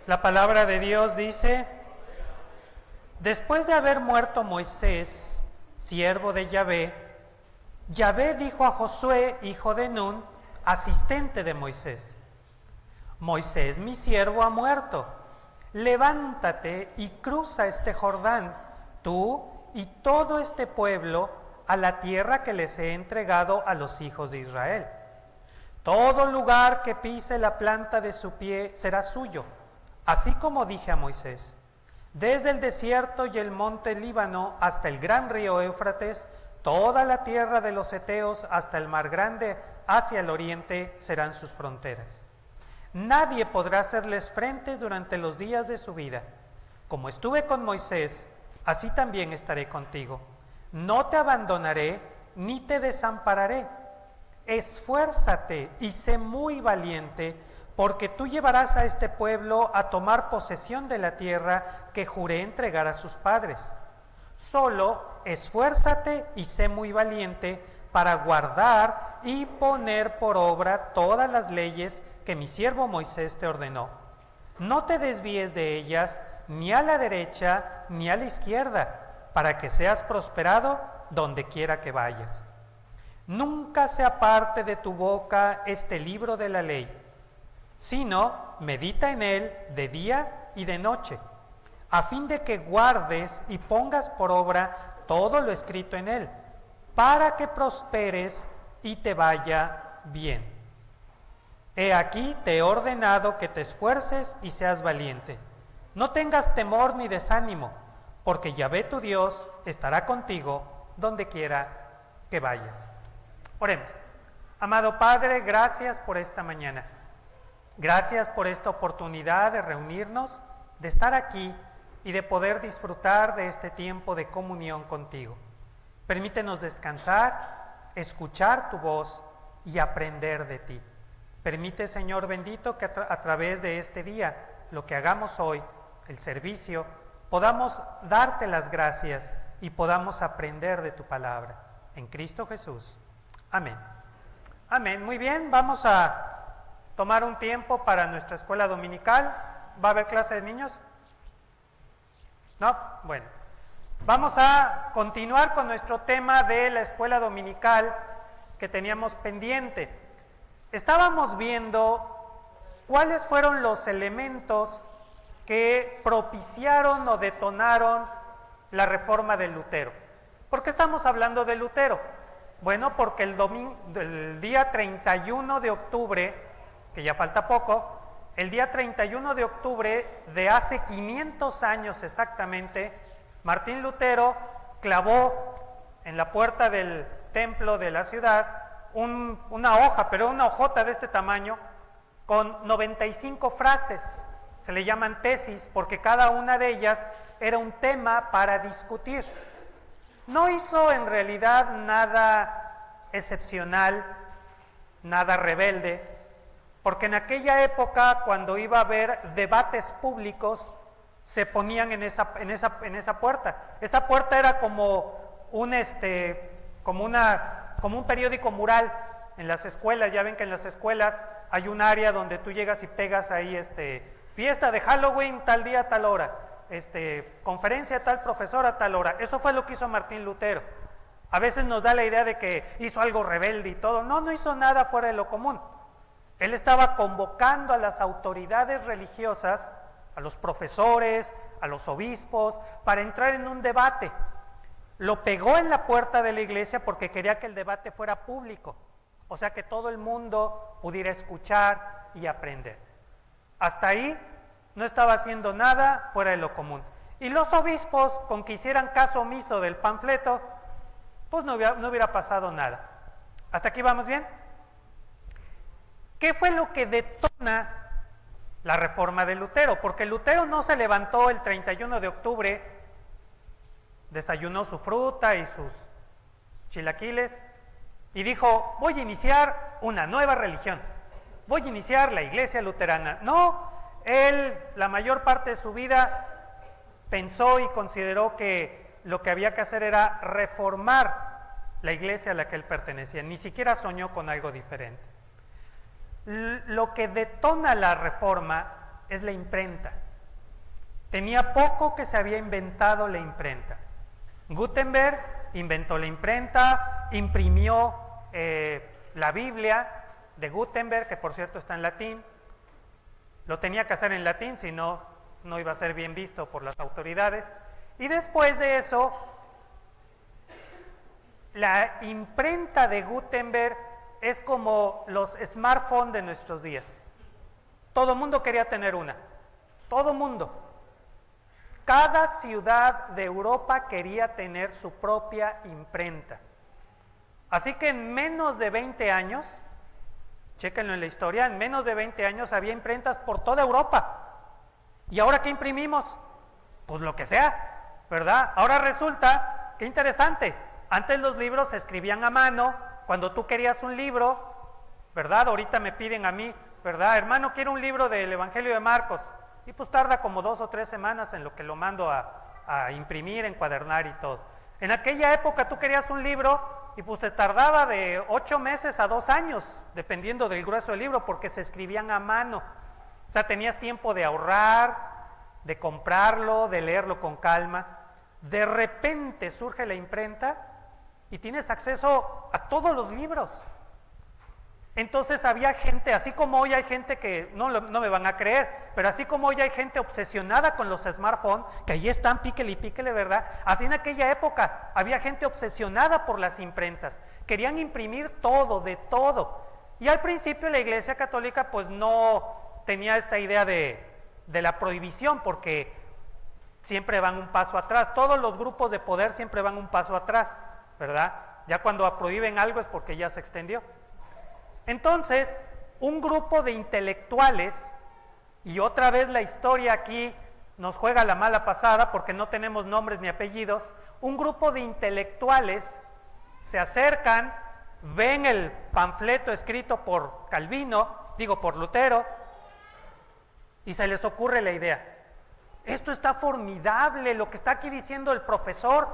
La palabra de Dios dice: después de haber muerto Moisés, siervo de Yahvé, Yahvé dijo a Josué, hijo de Nun, asistente de Moisés: Moisés, mi siervo, ha muerto. Levántate y cruza este Jordán, tú y todo este pueblo, a la tierra que les he entregado a los hijos de Israel. Todo lugar que pise la planta de su pie será suyo, así como dije a Moisés. Desde el desierto y el monte Líbano hasta el gran río Éufrates, toda la tierra de los heteos hasta el mar grande hacia el oriente serán sus fronteras. Nadie podrá hacerles frente durante los días de su vida. Como estuve con Moisés, así también estaré contigo. No te abandonaré ni te desampararé. Esfuérzate y sé muy valiente, porque tú llevarás a este pueblo a tomar posesión de la tierra que juré entregar a sus padres. Solo esfuérzate y sé muy valiente para guardar y poner por obra todas las leyes que mi siervo Moisés te ordenó. No te desvíes de ellas ni a la derecha ni a la izquierda, para que seas prosperado donde quiera que vayas. Nunca se aparte de tu boca este libro de la ley, sino medita en él de día y de noche, a fin de que guardes y pongas por obra todo lo escrito en él, para que prosperes y te vaya bien. He aquí te he ordenado que te esfuerces y seas valiente. No tengas temor ni desánimo, porque Yahvé tu Dios estará contigo donde quiera que vayas. Oremos. Amado Padre, gracias por esta mañana. Gracias por esta oportunidad de reunirnos, de estar aquí y de poder disfrutar de este tiempo de comunión contigo. Permítenos descansar, escuchar tu voz y aprender de ti. Permite, Señor bendito, que a través de este día, lo que hagamos hoy, el servicio, podamos darte las gracias y podamos aprender de tu palabra. En Cristo Jesús. Amén. Amén. Muy bien, vamos a tomar un tiempo para nuestra escuela dominical. ¿Va a haber clase de niños? ¿No? Bueno. Vamos a continuar con nuestro tema de la escuela dominical que teníamos pendiente. Estábamos viendo cuáles fueron los elementos que propiciaron o detonaron la reforma de Lutero. ¿Por qué estamos hablando de Lutero? Bueno, porque el día 31 de octubre, que ya falta poco, el día 31 de octubre de hace 500 años exactamente, Martín Lutero clavó en la puerta del templo de la ciudad una hoja, pero una hojota de este tamaño, con 95 frases. Se le llaman tesis porque cada una de ellas era un tema para discutir. No hizo en realidad nada excepcional, nada rebelde, porque en aquella época, cuando iba a haber debates públicos, se ponían en esa puerta. Esa puerta era como un periódico mural en las escuelas. Ya ven que en las escuelas hay un área donde tú llegas y pegas ahí fiesta de Halloween tal día, tal hora, conferencia tal profesor a tal hora. Eso fue lo que hizo Martín Lutero. A veces nos da la idea de que hizo algo rebelde y todo. No hizo nada fuera de lo común. Él estaba convocando a las autoridades religiosas, a los profesores, a los obispos, para entrar en un debate. Lo pegó en la puerta de la iglesia porque quería que el debate fuera público, o sea que todo el mundo pudiera escuchar y aprender. Hasta ahí no estaba haciendo nada fuera de lo común. Y los obispos, con que hicieran caso omiso del panfleto, pues no hubiera pasado nada. ¿Hasta aquí vamos bien? ¿Qué fue lo que detona la reforma de Lutero? Porque Lutero no se levantó el 31 de octubre, desayunó su fruta y sus chilaquiles y dijo: voy a iniciar una nueva religión, voy a iniciar la iglesia luterana. No, él la mayor parte de su vida pensó y consideró que lo que había que hacer era reformar la iglesia a la que él pertenecía. Ni siquiera soñó con algo diferente. Lo que detona la reforma es la imprenta. Tenía poco que se había inventado la imprenta. Gutenberg inventó la imprenta, imprimió la Biblia de Gutenberg, que por cierto está en latín. Lo tenía que hacer en latín, si no, no iba a ser bien visto por las autoridades. Y después de eso, la imprenta de Gutenberg es como los smartphones de nuestros días. Todo el mundo quería tener una, todo el mundo. Cada ciudad de Europa quería tener su propia imprenta. Así que en menos de 20 años, chéquenlo en la historia, en menos de 20 años había imprentas por toda Europa. ¿Y ahora qué imprimimos? Pues lo que sea, ¿verdad? Ahora resulta, qué interesante, antes los libros se escribían a mano, cuando tú querías un libro, ¿verdad? Ahorita me piden a mí, ¿verdad? Hermano, quiero un libro del Evangelio de Marcos. Y pues tarda como 2 o 3 semanas en lo que lo mando a imprimir, encuadernar y todo. En aquella época tú querías un libro y pues te tardaba de 8 meses a 2 años, dependiendo del grueso del libro, porque se escribían a mano. O sea, tenías tiempo de ahorrar, de comprarlo, de leerlo con calma. De repente surge la imprenta y tienes acceso a todos los libros. Entonces había gente, así como hoy hay gente que, no me van a creer, pero así como hoy hay gente obsesionada con los smartphones, que ahí están, píquele y píquele, ¿verdad? Así en aquella época había gente obsesionada por las imprentas, querían imprimir todo, de todo. Y al principio la Iglesia Católica pues no tenía esta idea de la prohibición, porque siempre van un paso atrás, todos los grupos de poder siempre van un paso atrás, ¿verdad? Ya cuando prohíben algo es porque ya se extendió. Entonces, un grupo de intelectuales, y otra vez la historia aquí nos juega la mala pasada porque no tenemos nombres ni apellidos, un grupo de intelectuales se acercan, ven el panfleto escrito por Calvino, por Lutero, y se les ocurre la idea. Esto está formidable, lo que está aquí diciendo el profesor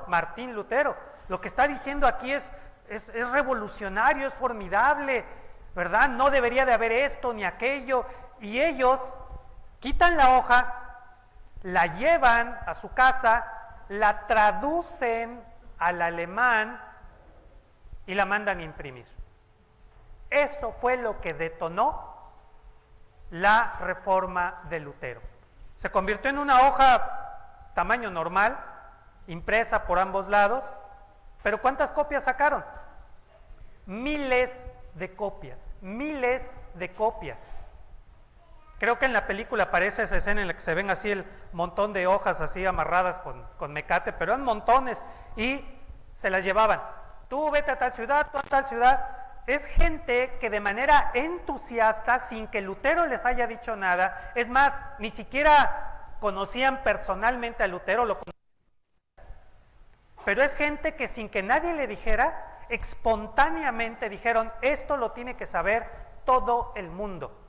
Martín Lutero, lo que está diciendo aquí es revolucionario, es formidable, ¿verdad? No debería de haber esto ni aquello. Y ellos quitan la hoja, la llevan a su casa, la traducen al alemán y la mandan a imprimir. Eso fue lo que detonó la reforma de Lutero. Se convirtió en una hoja tamaño normal, impresa por ambos lados. ¿Pero cuántas copias sacaron? Miles de copias, miles de copias. Creo que en la película aparece esa escena en la que se ven así el montón de hojas así amarradas con mecate, pero eran montones y se las llevaban. Tú vete a tal ciudad, tú a tal ciudad. Es gente que de manera entusiasta, sin que Lutero les haya dicho nada, es más, ni siquiera conocían personalmente a Lutero, pero es gente que sin que nadie le dijera, espontáneamente dijeron, esto lo tiene que saber todo el mundo.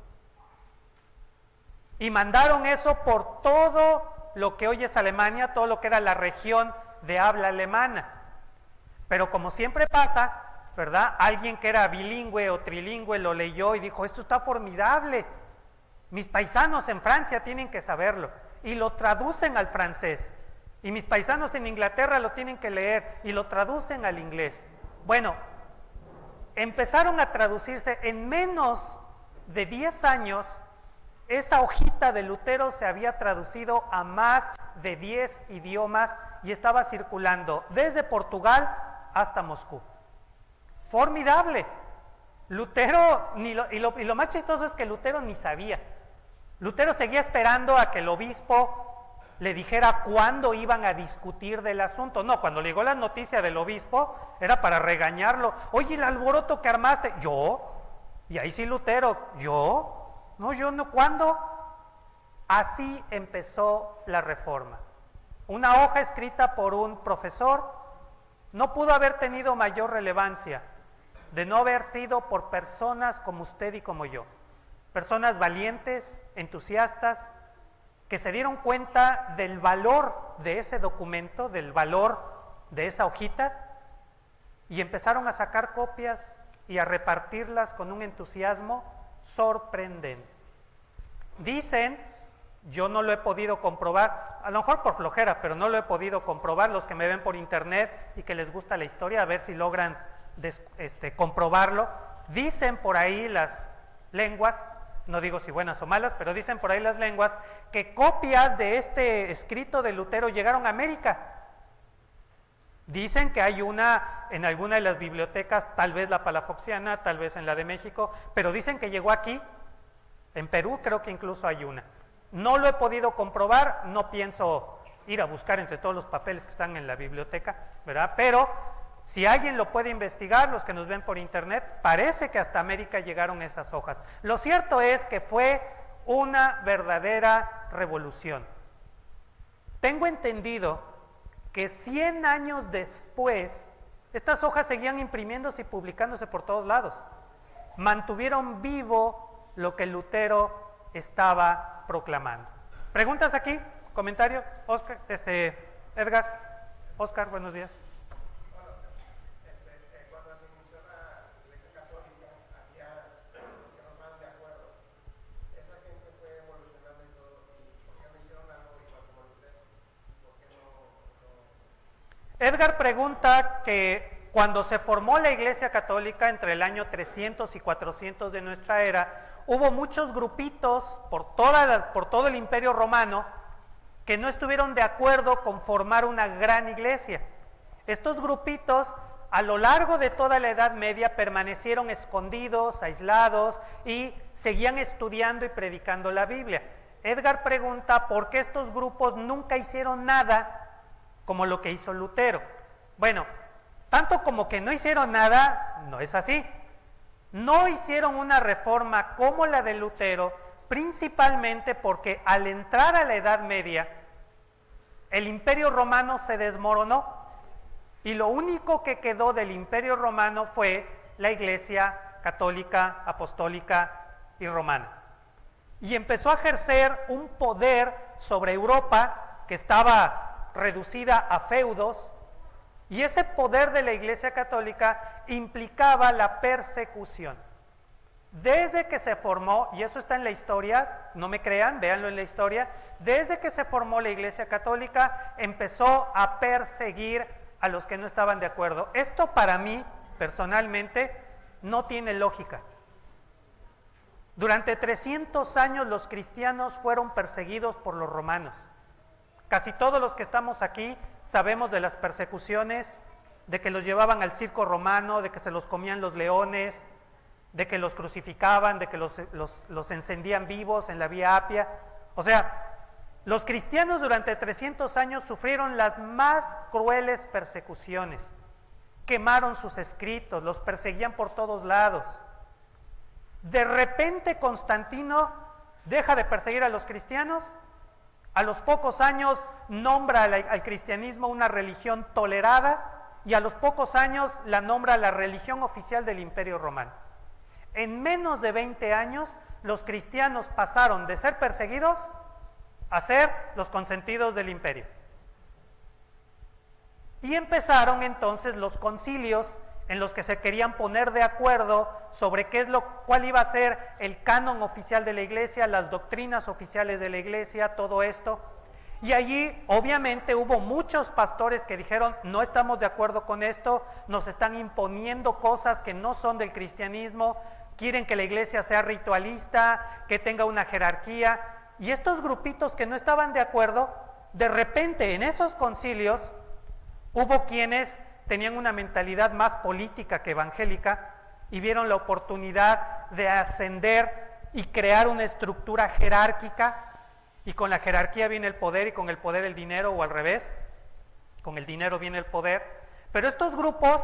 Y mandaron eso por todo lo que hoy es Alemania, todo lo que era la región de habla alemana. Pero como siempre pasa, ¿verdad? Alguien que era bilingüe o trilingüe lo leyó y dijo, esto está formidable, mis paisanos en Francia tienen que saberlo, y lo traducen al francés. Y mis paisanos en Inglaterra lo tienen que leer y lo traducen al inglés. Bueno, empezaron a traducirse en menos de 10 años. Esa hojita de Lutero se había traducido a más de 10 idiomas y estaba circulando desde Portugal hasta Moscú. Formidable. Lutero, y lo más chistoso es que Lutero ni sabía. Lutero seguía esperando a que el obispo le dijera cuándo iban a discutir del asunto. No, cuando llegó la noticia del obispo, era para regañarlo. Oye, el alboroto que armaste. ¿Yo? Y ahí sí Lutero, ¿yo? No, yo no, ¿cuándo? Así empezó la reforma. Una hoja escrita por un profesor no pudo haber tenido mayor relevancia de no haber sido por personas como usted y como yo. Personas valientes, entusiastas, que se dieron cuenta del valor de ese documento, del valor de esa hojita, y empezaron a sacar copias y a repartirlas con un entusiasmo sorprendente. Dicen, yo no lo he podido comprobar, a lo mejor por flojera, pero no lo he podido comprobar, los que me ven por internet y que les gusta la historia, a ver si logran comprobarlo. Dicen por ahí las lenguas, no digo si buenas o malas, pero dicen por ahí las lenguas, que copias de este escrito de Lutero llegaron a América. Dicen que hay una en alguna de las bibliotecas, tal vez la palafoxiana, tal vez en la de México, pero dicen que llegó aquí. En Perú creo que incluso hay una. No lo he podido comprobar, no pienso ir a buscar entre todos los papeles que están en la biblioteca, ¿verdad? Pero si alguien lo puede investigar, los que nos ven por internet, parece que hasta América llegaron esas hojas. Lo cierto es que fue una verdadera revolución. Tengo entendido que 100 años después, estas hojas seguían imprimiéndose y publicándose por todos lados. Mantuvieron vivo lo que Lutero estaba proclamando. ¿Preguntas aquí? ¿Comentario? Oscar, Edgar, Oscar, buenos días. Cuando se inició la Iglesia Católica, había los que no estaban de acuerdo. Esa gente fue evolucionando y todo, y ¿por qué no hicieron algo igual como Lutero? ¿Por qué no? Edgar pregunta que cuando se formó la Iglesia Católica entre el año 300 y 400 de nuestra era, hubo muchos grupitos por todo el Imperio Romano que no estuvieron de acuerdo con formar una gran iglesia. Estos grupitos a lo largo de toda la Edad Media permanecieron escondidos, aislados y seguían estudiando y predicando la Biblia. Edgar pregunta por qué estos grupos nunca hicieron nada como lo que hizo Lutero. Bueno, tanto como que no hicieron nada, no es así. No hicieron una reforma como la de Lutero, principalmente porque al entrar a la Edad Media, el Imperio Romano se desmoronó y lo único que quedó del Imperio Romano fue la Iglesia Católica, Apostólica y Romana. Y empezó a ejercer un poder sobre Europa que estaba reducida a feudos, y ese poder de la Iglesia Católica implicaba la persecución. Desde que se formó, y eso está en la historia, no me crean, véanlo en la historia, desde que se formó la Iglesia Católica, empezó a perseguir a los que no estaban de acuerdo. Esto para mí, personalmente, no tiene lógica. Durante 300 años los cristianos fueron perseguidos por los romanos. Casi todos los que estamos aquí sabemos de las persecuciones, de que los llevaban al circo romano, de que se los comían los leones, de que los crucificaban, de que los encendían vivos en la Vía Apia. O sea, los cristianos durante 300 años sufrieron las más crueles persecuciones. Quemaron sus escritos, los perseguían por todos lados. De repente Constantino deja de perseguir a los cristianos. A los pocos años nombra al cristianismo una religión tolerada y a los pocos años la nombra la religión oficial del Imperio Romano. En menos de 20 años los cristianos pasaron de ser perseguidos a ser los consentidos del imperio. Y empezaron entonces los concilios en los que se querían poner de acuerdo sobre cuál iba a ser el canon oficial de la iglesia, las doctrinas oficiales de la iglesia, todo esto. Y allí obviamente hubo muchos pastores que dijeron, no estamos de acuerdo con esto, nos están imponiendo cosas que no son del cristianismo, quieren que la iglesia sea ritualista, que tenga una jerarquía. Y estos grupitos que no estaban de acuerdo, de repente en esos concilios hubo quienes tenían una mentalidad más política que evangélica y vieron la oportunidad de ascender y crear una estructura jerárquica, y con la jerarquía viene el poder y con el poder el dinero, o al revés, con el dinero viene el poder. Pero estos grupos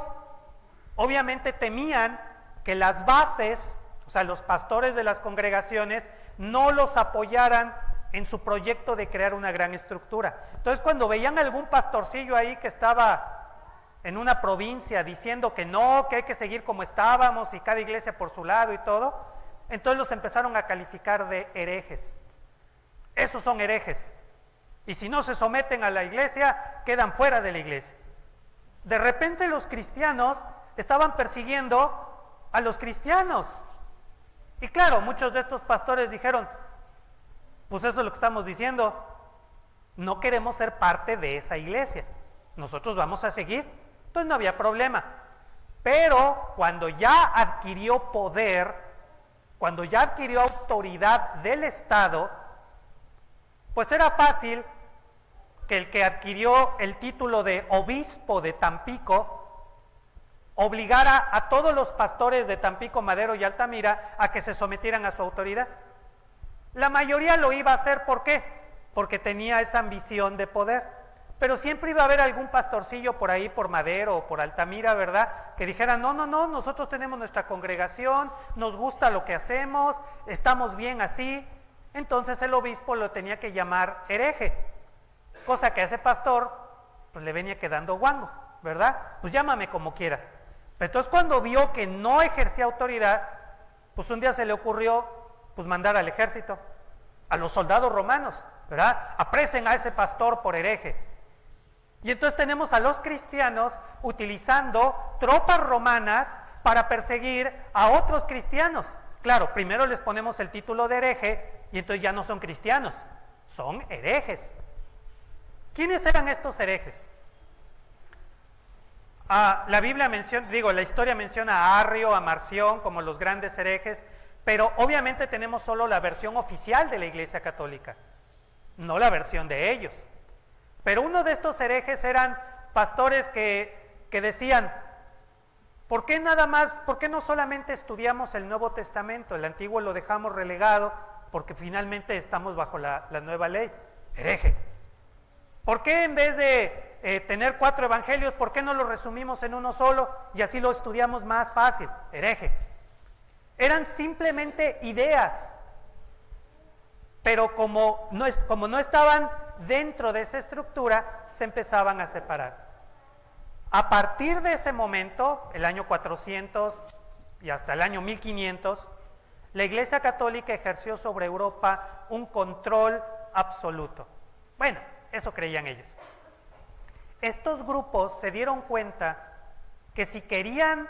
obviamente temían que las bases, o sea, los pastores de las congregaciones, no los apoyaran en su proyecto de crear una gran estructura. Entonces, cuando veían algún pastorcillo ahí que estaba en una provincia diciendo que no, que hay que seguir como estábamos y cada iglesia por su lado y todo, entonces los empezaron a calificar de herejes. Esos son herejes. Y si no se someten a la iglesia, quedan fuera de la iglesia. De repente los cristianos estaban persiguiendo a los cristianos. Y claro, muchos de estos pastores dijeron, Pues eso es lo que estamos diciendo. No queremos ser parte de esa iglesia. Nosotros vamos a seguir. Entonces no había problema. Pero cuando ya adquirió poder, cuando ya adquirió autoridad del Estado, pues era fácil que el que adquirió el título de obispo de Tampico obligara a todos los pastores de Tampico, Madero y Altamira a que se sometieran a su autoridad. La mayoría lo iba a hacer, ¿por qué? Porque tenía esa ambición de poder. Pero siempre iba a haber algún pastorcillo por ahí, por Madero o por Altamira, ¿verdad? Que dijera, no, nosotros tenemos nuestra congregación, nos gusta lo que hacemos, estamos bien así. Entonces el obispo lo tenía que llamar hereje, cosa que a ese pastor pues le venía quedando guango, ¿verdad? Pues llámame como quieras. Pero entonces cuando vio que no ejercía autoridad, pues un día se le ocurrió pues mandar al ejército, a los soldados romanos, ¿verdad? Apresen a ese pastor por hereje. Y entonces tenemos a los cristianos utilizando tropas romanas para perseguir a otros cristianos. Claro, primero les ponemos el título de hereje y entonces ya no son cristianos, son herejes. ¿Quiénes eran estos herejes? La Biblia menciona, la historia menciona a Arrio, a Marción como los grandes herejes, pero obviamente tenemos solo la versión oficial de la Iglesia Católica, no la versión de ellos. Pero uno de estos herejes eran pastores que decían, ¿por qué no solamente estudiamos el Nuevo Testamento? El Antiguo lo dejamos relegado porque finalmente estamos bajo la nueva ley. Hereje. ¿Por qué en vez de tener 4 evangelios, por qué no los resumimos en uno solo y así lo estudiamos más fácil? Hereje. Eran simplemente ideas, pero como no estaban dentro de esa estructura, se empezaban a separar. A partir de ese momento, el año 400 y hasta el año 1500, la Iglesia Católica ejerció sobre Europa un control absoluto. Bueno, eso creían ellos. Estos grupos se dieron cuenta que si querían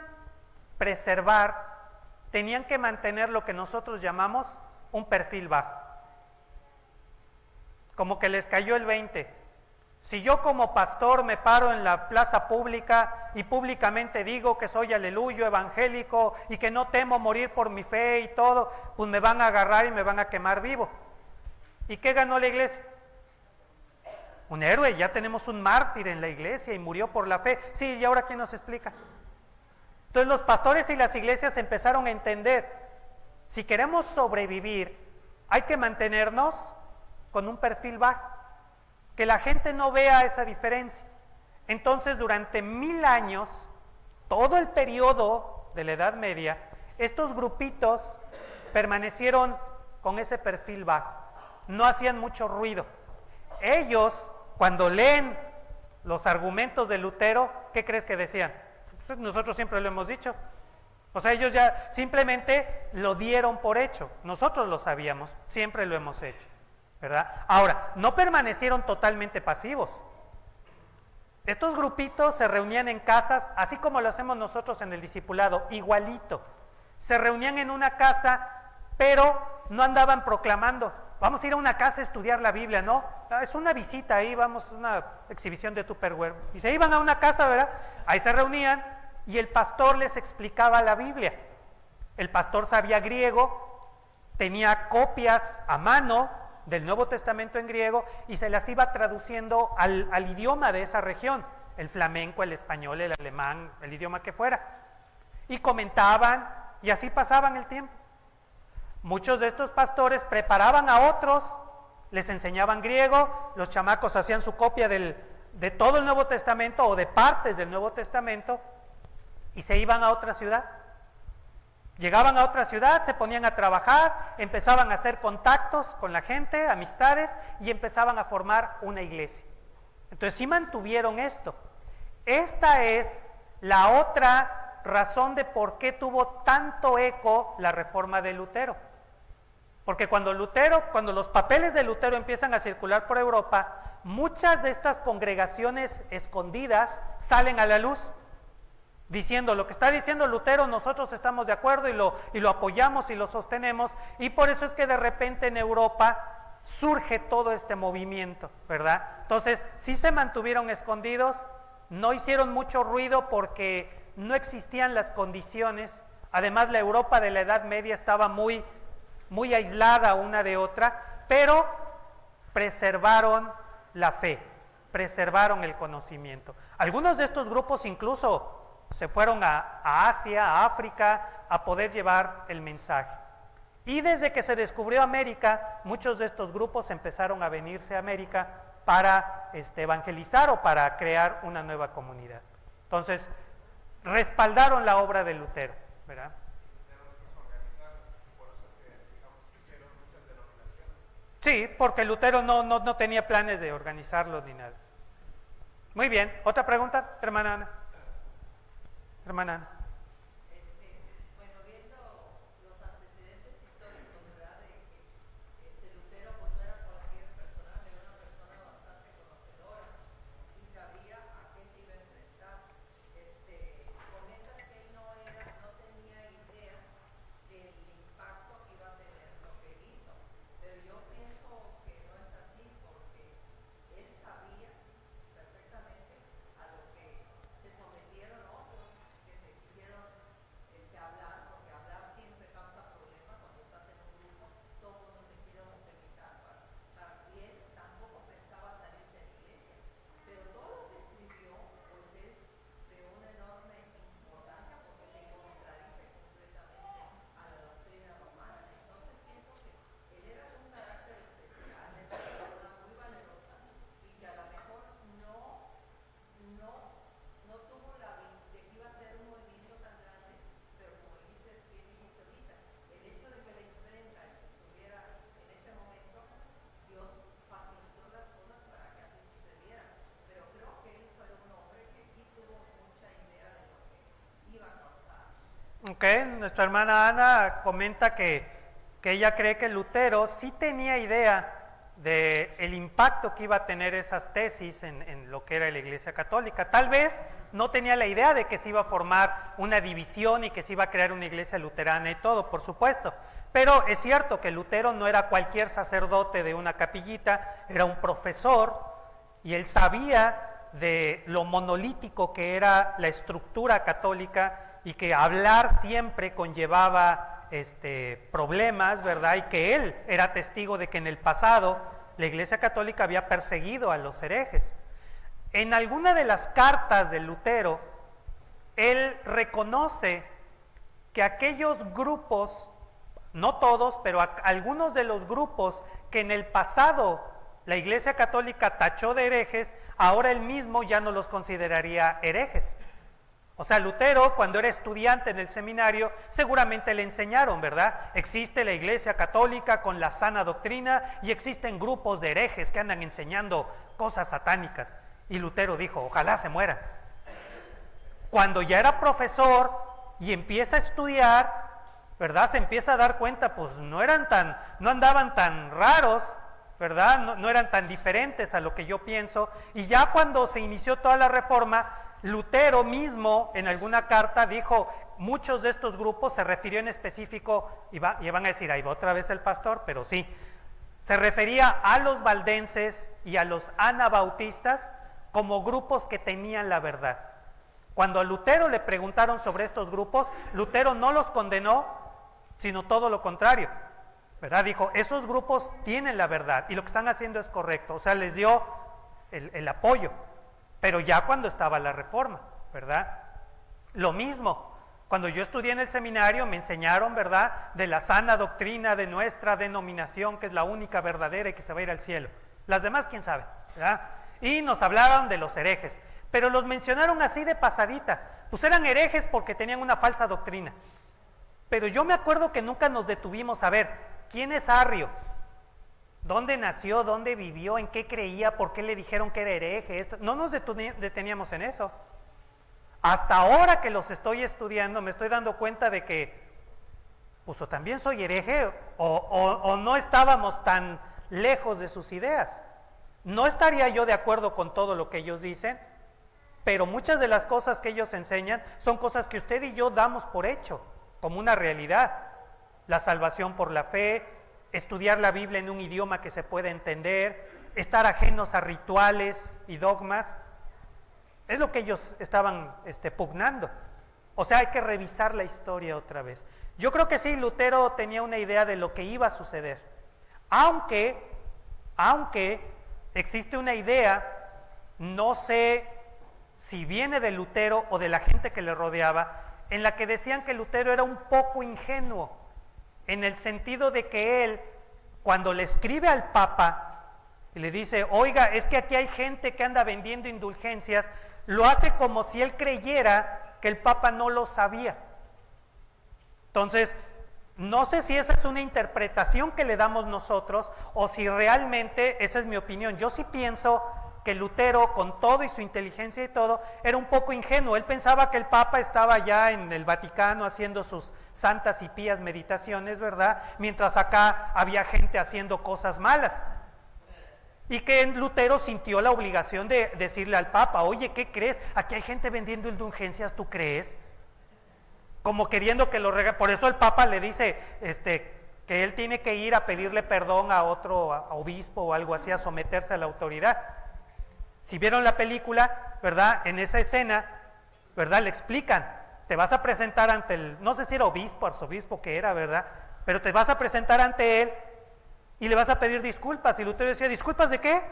preservar, tenían que mantener lo que nosotros llamamos un perfil bajo. Como que les cayó el 20. Si yo como pastor me paro en la plaza pública y públicamente digo que soy aleluyo, evangélico y que no temo morir por mi fe y todo, pues me van a agarrar y me van a quemar vivo. ¿Y qué ganó la iglesia? Un héroe, ya tenemos un mártir en la iglesia y murió por la fe. Sí, ¿y ahora quién nos explica? Entonces los pastores y las iglesias empezaron a entender, si queremos sobrevivir, hay que mantenernos con un perfil bajo, que la gente no vea esa diferencia. Entonces durante 1000 años, todo el periodo de la Edad Media, estos grupitos permanecieron con ese perfil bajo, no hacían mucho ruido. Ellos, cuando leen los argumentos de Lutero, ¿qué crees que decían? Pues nosotros siempre lo hemos dicho. O sea, ellos ya simplemente lo dieron por hecho. Nosotros lo sabíamos, siempre lo hemos hecho, ¿verdad? Ahora, no permanecieron totalmente pasivos. Estos grupitos se reunían en casas, así como lo hacemos nosotros en el discipulado, igualito. Se reunían en una casa, pero no andaban proclamando, vamos a ir a una casa a estudiar la Biblia, ¿no? Es una visita ahí, vamos, una exhibición de Tupperware. Y se iban a una casa, ¿verdad? Ahí se reunían y el pastor les explicaba la Biblia. El pastor sabía griego, tenía copias a mano del Nuevo Testamento en griego y se las iba traduciendo al idioma de esa región, el flamenco, el español, el alemán, el idioma que fuera. Y comentaban y así pasaban el tiempo. Muchos de estos pastores preparaban a otros, les enseñaban griego, los chamacos hacían su copia de todo el Nuevo Testamento o de partes del Nuevo Testamento y se iban a otra ciudad. Llegaban a otra ciudad, se ponían a trabajar, empezaban a hacer contactos con la gente, amistades, y empezaban a formar una iglesia. Entonces sí mantuvieron esto. Esta es la otra razón de por qué tuvo tanto eco la reforma de Lutero. Porque cuando los papeles de Lutero empiezan a circular por Europa, muchas de estas congregaciones escondidas salen a la luz, diciendo lo que está diciendo Lutero, nosotros estamos de acuerdo y lo apoyamos y lo sostenemos, y por eso es que de repente en Europa surge todo este movimiento, ¿verdad? Entonces, sí se mantuvieron escondidos, no hicieron mucho ruido porque no existían las condiciones. Además, la Europa de la Edad Media estaba muy aislada una de otra, pero preservaron la fe, preservaron el conocimiento. Algunos de estos grupos incluso se fueron a Asia, a África, a poder llevar el mensaje. Y desde que se descubrió América, muchos de estos grupos empezaron a venirse a América para evangelizar o para crear una nueva comunidad. Entonces, respaldaron la obra de Lutero, ¿verdad? Sí, porque Lutero no tenía planes de organizarlo ni nada. Muy bien, ¿otra pregunta, hermana Ana? Hermana Ana. Bueno, viendo los antecedentes históricos, ¿verdad? De que Lutero pues no era cualquier personaje, era una persona bastante conocedora y sabía a qué se iba a enfrentar. Comentas que él no tenía idea del impacto que iba a tener lo que hizo, pero yo pienso que no es así porque él sabía perfectamente a lo que se sometieron otros que se quisieron hablar, porque hablar siempre causa problemas cuando estás en un grupo, todo el mundo se quiere homogeneizar y él tampoco pensaba salirse de la iglesia, pero todo lo que escribió pues es de una enorme importancia porque se contradice completamente a la doctrina romana. Entonces pienso que él era de un carácter especial, era una persona muy valerosa y que a lo mejor no tuvo la visión de que iba a ser un movimiento tan grande, pero como dijiste ahorita, el hecho de que la imprenta estuviera en este momento, Dios facilitó las cosas para que así sucediera. Pero creo que él fue un hombre que sí tuvo mucha idea de lo que iba a causar. Ok, nuestra hermana Ana comenta que ella cree que Lutero sí tenía idea del impacto que iba a tener esas tesis en lo que era la Iglesia Católica. Tal vez no tenía la idea de que se iba a formar una división y que se iba a crear una iglesia luterana y todo, por supuesto. Pero es cierto que Lutero no era cualquier sacerdote de una capillita, era un profesor y él sabía de lo monolítico que era la estructura católica y que hablar siempre conllevaba problemas, ¿verdad? Y que él era testigo de que en el pasado la Iglesia Católica había perseguido a los herejes. En alguna de las cartas de Lutero, él reconoce que aquellos grupos, no todos, pero algunos de los grupos que en el pasado la Iglesia Católica tachó de herejes, ahora él mismo ya no los consideraría herejes. O sea, Lutero, cuando era estudiante en el seminario, seguramente le enseñaron, ¿verdad? Existe la Iglesia Católica con la sana doctrina y existen grupos de herejes que andan enseñando cosas satánicas. Y Lutero dijo, ojalá se mueran. Cuando ya era profesor y empieza a estudiar, ¿verdad? Se empieza a dar cuenta, pues no andaban tan raros, ¿verdad? No eran tan diferentes a lo que yo pienso. Y ya cuando se inició toda la reforma, Lutero mismo en alguna carta dijo, muchos de estos grupos, se refirió en específico, y van a decir, ahí va otra vez el pastor, pero sí, se refería a los valdenses y a los anabautistas como grupos que tenían la verdad. Cuando a Lutero le preguntaron sobre estos grupos, Lutero no los condenó, sino todo lo contrario, ¿verdad? Dijo, esos grupos tienen la verdad y lo que están haciendo es correcto, o sea, les dio el apoyo. Pero ya cuando estaba la reforma, ¿verdad? Lo mismo, cuando yo estudié en el seminario me enseñaron, ¿verdad?, de la sana doctrina de nuestra denominación, que es la única verdadera y que se va a ir al cielo. Las demás, quién sabe, ¿verdad? Y nos hablaron de los herejes, pero los mencionaron así de pasadita. Pues eran herejes porque tenían una falsa doctrina. Pero yo me acuerdo que nunca nos detuvimos a ver, ¿quién es Arrio? ¿Dónde nació? ¿Dónde vivió? ¿En qué creía? ¿Por qué le dijeron que era hereje? No nos deteníamos en eso. Hasta ahora que los estoy estudiando me estoy dando cuenta de que pues o también soy hereje o no estábamos tan lejos de sus ideas. No estaría yo de acuerdo con todo lo que ellos dicen, pero muchas de las cosas que ellos enseñan son cosas que usted y yo damos por hecho, como una realidad. La salvación por la fe, estudiar la Biblia en un idioma que se pueda entender, estar ajenos a rituales y dogmas. Es lo que ellos estaban pugnando. O sea, hay que revisar la historia otra vez. Yo creo que sí, Lutero tenía una idea de lo que iba a suceder. Aunque existe una idea, no sé si viene de Lutero o de la gente que le rodeaba, en la que decían que Lutero era un poco ingenuo, en el sentido de que él, cuando le escribe al Papa y le dice, oiga, es que aquí hay gente que anda vendiendo indulgencias, lo hace como si él creyera que el Papa no lo sabía. Entonces, no sé si esa es una interpretación que le damos nosotros o si realmente, esa es mi opinión, yo sí pienso que Lutero, con todo y su inteligencia y todo, era un poco ingenuo. Él pensaba que el Papa estaba ya en el Vaticano haciendo sus santas y pías meditaciones, ¿verdad? Mientras acá había gente haciendo cosas malas. Y que Lutero sintió la obligación de decirle al Papa, oye, ¿qué crees? Aquí hay gente vendiendo indulgencias, ¿tú crees? Como queriendo que lo regale. Por eso el Papa le dice que él tiene que ir a pedirle perdón a otro obispo o algo así, a someterse a la autoridad. Si vieron la película, ¿verdad? En esa escena, ¿verdad? Le explican, te vas a presentar ante el, no sé si era obispo, arzobispo que era, ¿verdad? Pero te vas a presentar ante él y le vas a pedir disculpas. Y Lutero decía, ¿disculpas de qué?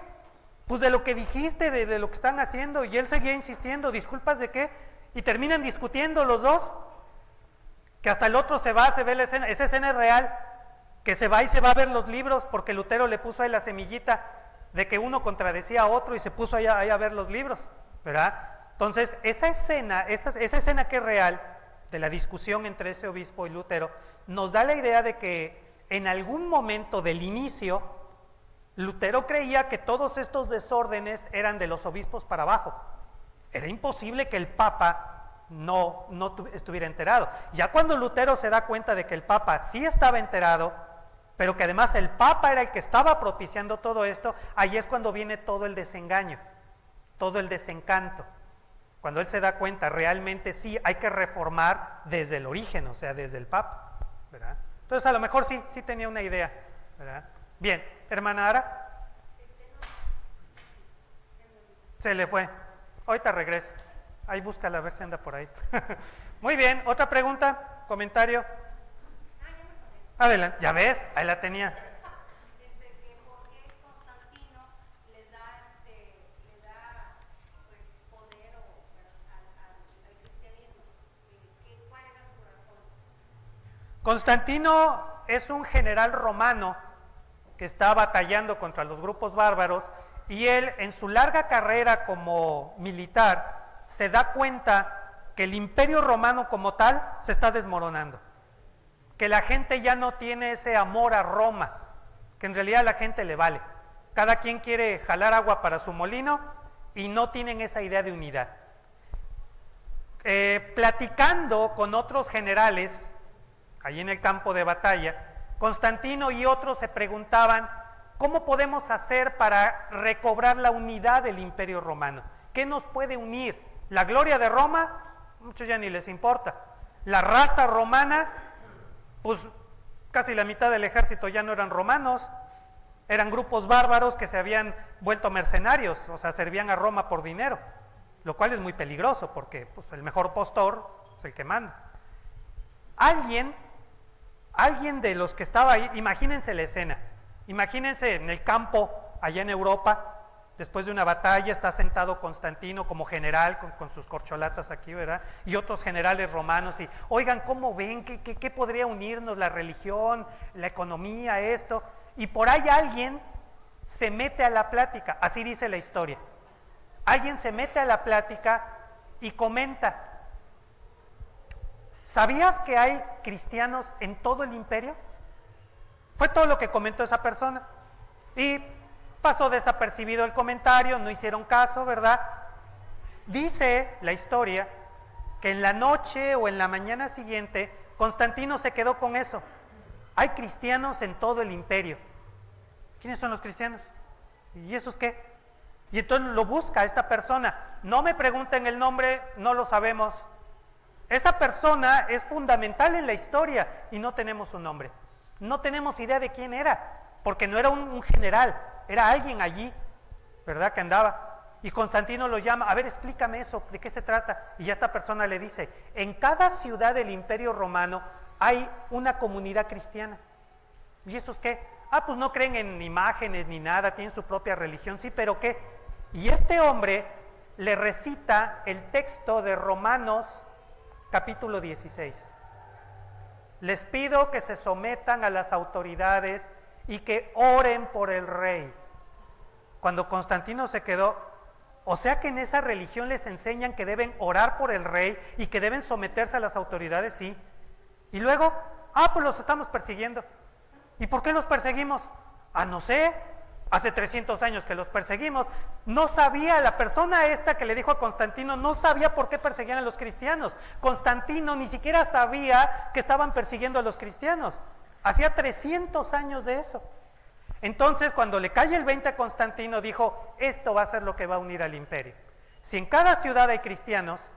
Pues de lo que dijiste, de lo que están haciendo. Y él seguía insistiendo, ¿disculpas de qué? Y terminan discutiendo los dos. Que hasta el otro se va, se ve la escena, esa escena es real, que se va y se va a ver los libros, porque Lutero le puso ahí la semillita de que uno contradecía a otro y se puso ahí a ver los libros, ¿verdad? Entonces, esa escena que es real, de la discusión entre ese obispo y Lutero, nos da la idea de que en algún momento del inicio, Lutero creía que todos estos desórdenes eran de los obispos para abajo. Era imposible que el Papa no estuviera enterado. Ya cuando Lutero se da cuenta de que el Papa sí estaba enterado, pero que además el Papa era el que estaba propiciando todo esto, ahí es cuando viene todo el desengaño, todo el desencanto. Cuando él se da cuenta, realmente sí hay que reformar desde el origen, o sea, desde el Papa, ¿verdad? Entonces a lo mejor sí tenía una idea, ¿verdad? Bien, hermana Ara. Se le fue. Ahorita regresa. Ahí búscala a ver si anda por ahí. Muy bien, ¿otra pregunta? ¿Comentario? Adelante, ya ves, ahí la tenía. Que por qué Constantino les da pues, poder al cristianismo. ¿Cuál era su razón? Constantino es un general romano que está batallando contra los grupos bárbaros y él, en su larga carrera como militar, se da cuenta que el imperio romano como tal se está desmoronando, que la gente ya no tiene ese amor a Roma, que en realidad a la gente le vale. Cada quien quiere jalar agua para su molino y no tienen esa idea de unidad. Platicando con otros generales, allí en el campo de batalla, Constantino y otros se preguntaban, ¿cómo podemos hacer para recobrar la unidad del imperio romano? ¿Qué nos puede unir? ¿La gloria de Roma? Muchos ya ni les importa. ¿La raza romana? Pues casi la mitad del ejército ya no eran romanos, eran grupos bárbaros que se habían vuelto mercenarios, o sea, servían a Roma por dinero, lo cual es muy peligroso porque pues, el mejor postor es el que manda. Alguien de los que estaba ahí, imagínense la escena, imagínense en el campo allá en Europa, después de una batalla está sentado Constantino como general con sus corcholatas aquí, ¿verdad? Y otros generales romanos y, oigan, ¿cómo ven? ¿Qué podría unirnos? La religión, la economía, esto. Y por ahí alguien se mete a la plática, así dice la historia. Alguien se mete a la plática y comenta, ¿sabías que hay cristianos en todo el imperio? Fue todo lo que comentó esa persona. Y pasó desapercibido el comentario, no hicieron caso, ¿verdad? Dice la historia que en la noche o en la mañana siguiente, Constantino se quedó con eso. Hay cristianos en todo el imperio. ¿Quiénes son los cristianos? ¿Y esos qué? Y entonces lo busca esta persona. No me pregunten el nombre, no lo sabemos. Esa persona es fundamental en la historia y no tenemos su nombre. No tenemos idea de quién era, porque no era un general, era alguien allí, ¿verdad? Que andaba. Y Constantino lo llama, a ver, explícame eso, ¿de qué se trata? Y ya esta persona le dice, en cada ciudad del Imperio Romano hay una comunidad cristiana. ¿Y esos qué? Ah, pues no creen en imágenes ni nada, tienen su propia religión, sí, pero ¿qué? Y este hombre le recita el texto de Romanos capítulo 16. Les pido que se sometan a las autoridades y que oren por el rey. Cuando Constantino se quedó, o sea que en esa religión les enseñan que deben orar por el rey y que deben someterse a las autoridades, sí. Y luego, pues los estamos persiguiendo. ¿Y por qué los perseguimos? No sé, hace 300 años que los perseguimos. No sabía, la persona esta que le dijo a Constantino, no sabía por qué perseguían a los cristianos. Constantino ni siquiera sabía que estaban persiguiendo a los cristianos. Hacía 300 años de eso. Entonces, cuando le cae el 20 a Constantino, dijo, esto va a ser lo que va a unir al imperio. Si en cada ciudad hay cristianos,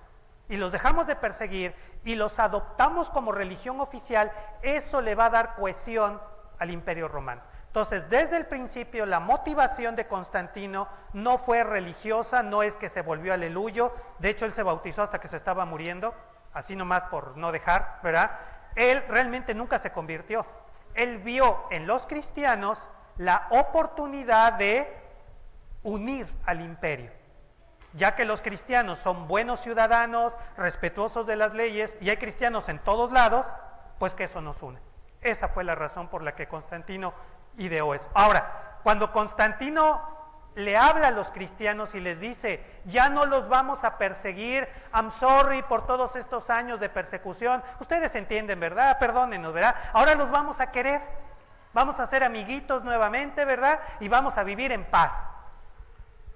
y los dejamos de perseguir, y los adoptamos como religión oficial, eso le va a dar cohesión al imperio romano. Entonces, desde el principio, la motivación de Constantino no fue religiosa, no es que se volvió aleluyo, de hecho él se bautizó hasta que se estaba muriendo, así nomás por no dejar, ¿verdad? Él realmente nunca se convirtió, él vio en los cristianos la oportunidad de unir al imperio, ya que los cristianos son buenos ciudadanos, respetuosos de las leyes, y hay cristianos en todos lados, pues que eso nos une. Esa fue la razón por la que Constantino ideó eso. Ahora, cuando Constantino le habla a los cristianos y les dice, ya no los vamos a perseguir, I'm sorry por todos estos años de persecución, ustedes entienden, ¿verdad? Perdónenos, ¿verdad? Ahora los vamos a querer, vamos a ser amiguitos nuevamente, ¿verdad? Y vamos a vivir en paz.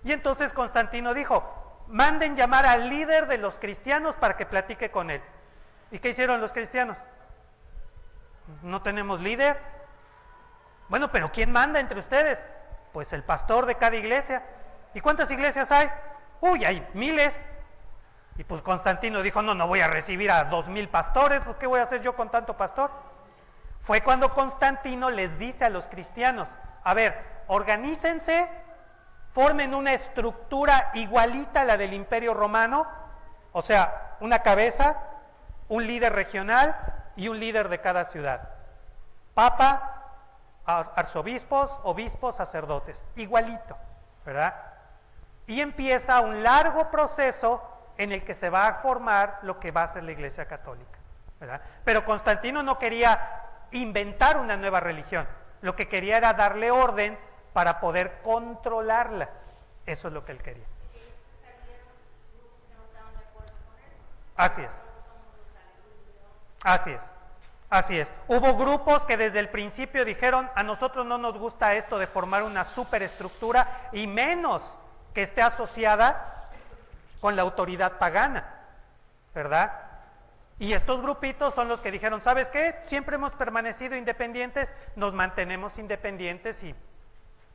Y entonces Constantino dijo, manden llamar al líder de los cristianos para que platique con él. ¿Y qué hicieron los cristianos? ¿No tenemos líder? Bueno, pero ¿quién manda entre ustedes? Pues el pastor de cada iglesia. ¿Y cuántas iglesias hay? Uy, hay miles. Y pues Constantino dijo, no voy a recibir a 2000 pastores, pues ¿qué voy a hacer yo con tanto pastor? Fue cuando Constantino les dice a los cristianos, a ver, organícense, formen una estructura igualita a la del Imperio Romano, o sea, una cabeza, un líder regional y un líder de cada ciudad. Papa, arzobispos, obispos, sacerdotes, igualito, ¿verdad? Y empieza un largo proceso en el que se va a formar lo que va a ser la Iglesia Católica, ¿verdad? Pero Constantino no quería inventar una nueva religión, lo que quería era darle orden para poder controlarla, eso es lo que él quería. Así es. Así es. Así es. Hubo grupos que desde el principio dijeron, a nosotros no nos gusta esto de formar una superestructura y menos que esté asociada con la autoridad pagana, ¿verdad? Y estos grupitos son los que dijeron, ¿sabes qué? Siempre hemos permanecido independientes, nos mantenemos independientes y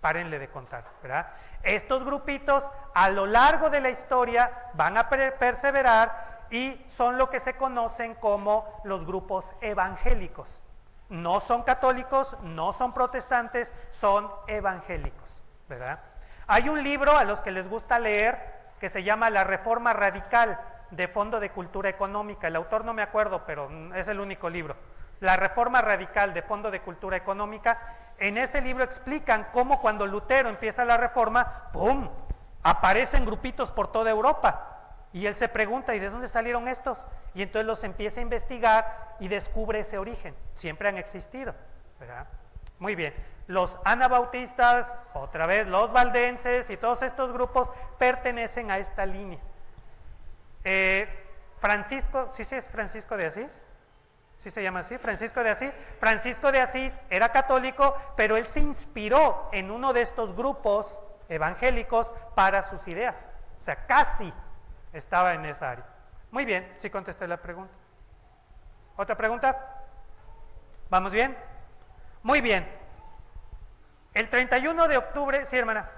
párenle de contar, ¿verdad? Estos grupitos a lo largo de la historia van a perseverar y son lo que se conocen como los grupos evangélicos. No son católicos, no son protestantes, son evangélicos, ¿verdad? Hay un libro a los que les gusta leer que se llama La Reforma Radical, de Fondo de Cultura Económica. El autor no me acuerdo, pero es el único libro. La Reforma Radical, de Fondo de Cultura Económica. En ese libro explican cómo cuando Lutero empieza la Reforma, ¡pum!, aparecen grupitos por toda Europa. Y él se pregunta, ¿y de dónde salieron estos? Y entonces los empieza a investigar y descubre ese origen. Siempre han existido, ¿verdad? Muy bien. Los anabautistas, otra vez, los valdenses y todos estos grupos pertenecen a esta línea. Francisco, ¿sí es Francisco de Asís? ¿Sí se llama así? Francisco de Asís. Francisco de Asís era católico, pero él se inspiró en uno de estos grupos evangélicos para sus ideas. O sea, casi estaba en esa área. Muy bien, sí contesté la pregunta. ¿Otra pregunta? ¿Vamos bien? Muy bien. El 31 de octubre, sí, hermana.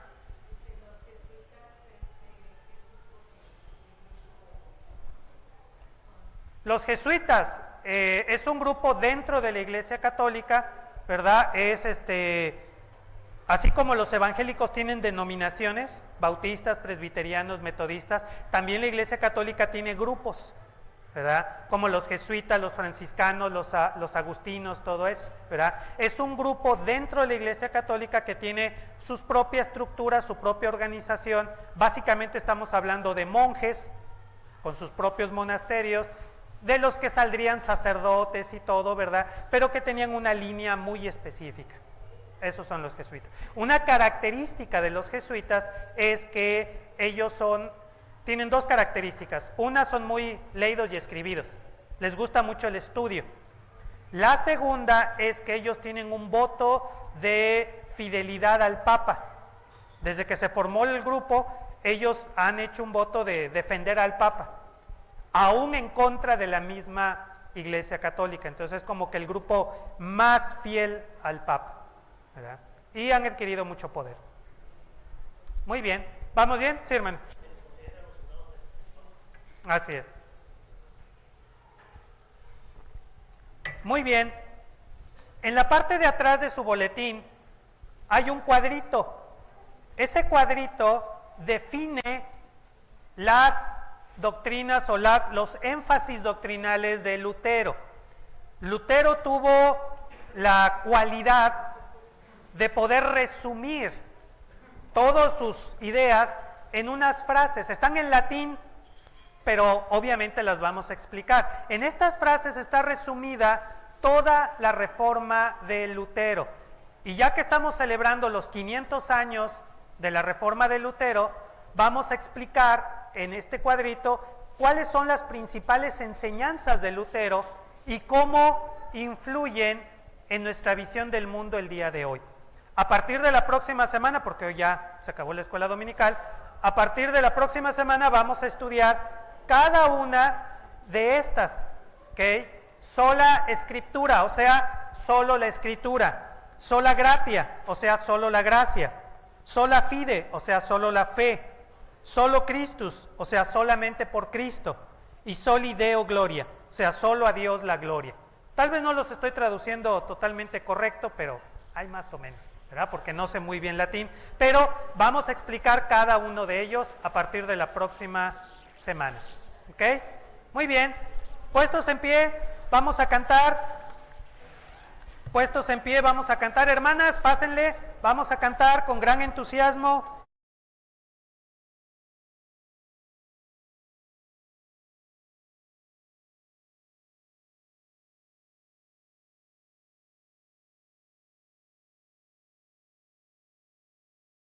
Los jesuitas es un grupo dentro de la Iglesia Católica ¿verdad? Es así como los evangélicos tienen denominaciones, bautistas, presbiterianos, metodistas, también la Iglesia Católica tiene grupos, ¿verdad? Como los jesuitas, los franciscanos, los agustinos, todo eso, ¿verdad? Es un grupo dentro de la Iglesia Católica que tiene sus propias estructuras, su propia organización. Básicamente estamos hablando de monjes con sus propios monasterios, de los que saldrían sacerdotes y todo, ¿verdad? Pero que tenían una línea muy específica. Esos son los jesuitas. Una característica de los jesuitas es que ellos tienen dos características. Una, son muy leídos y escribidos. Les gusta mucho el estudio. La segunda es que ellos tienen un voto de fidelidad al Papa. Desde que se formó el grupo, ellos han hecho un voto de defender al Papa, aún en contra de la misma Iglesia Católica. Entonces es como que el grupo más fiel al Papa, ¿verdad? Y han adquirido mucho poder. Muy bien, ¿vamos bien? Sí, hermano. Así es. Muy bien. En la parte de atrás de su boletín hay un cuadrito. Ese cuadrito define las doctrinas o los énfasis doctrinales de Lutero. Lutero tuvo la cualidad de poder resumir todas sus ideas en unas frases. Están en latín, pero obviamente las vamos a explicar. En estas frases está resumida toda la reforma de Lutero. Y ya que estamos celebrando los 500 años de la reforma de Lutero, vamos a explicar en este cuadrito cuáles son las principales enseñanzas de Lutero y cómo influyen en nuestra visión del mundo el día de hoy. A partir de la próxima semana, porque hoy ya se acabó la escuela dominical, a partir de la próxima semana vamos a estudiar cada una de estas, ¿ok? Sola escritura, o sea, solo la escritura. Sola gratia, o sea, solo la gracia. Sola fide, o sea, solo la fe. Solo Christus, o sea, solamente por Cristo. Y soli Deo gloria, o sea, solo a Dios la gloria. Tal vez no los estoy traduciendo totalmente correcto, pero hay más o menos, ¿verdad? Porque no sé muy bien latín. Pero vamos a explicar cada uno de ellos a partir de la próxima semana. ¿Ok? Muy bien. Puestos en pie, vamos a cantar. Puestos en pie, vamos a cantar. Hermanas, pásenle. Vamos a cantar con gran entusiasmo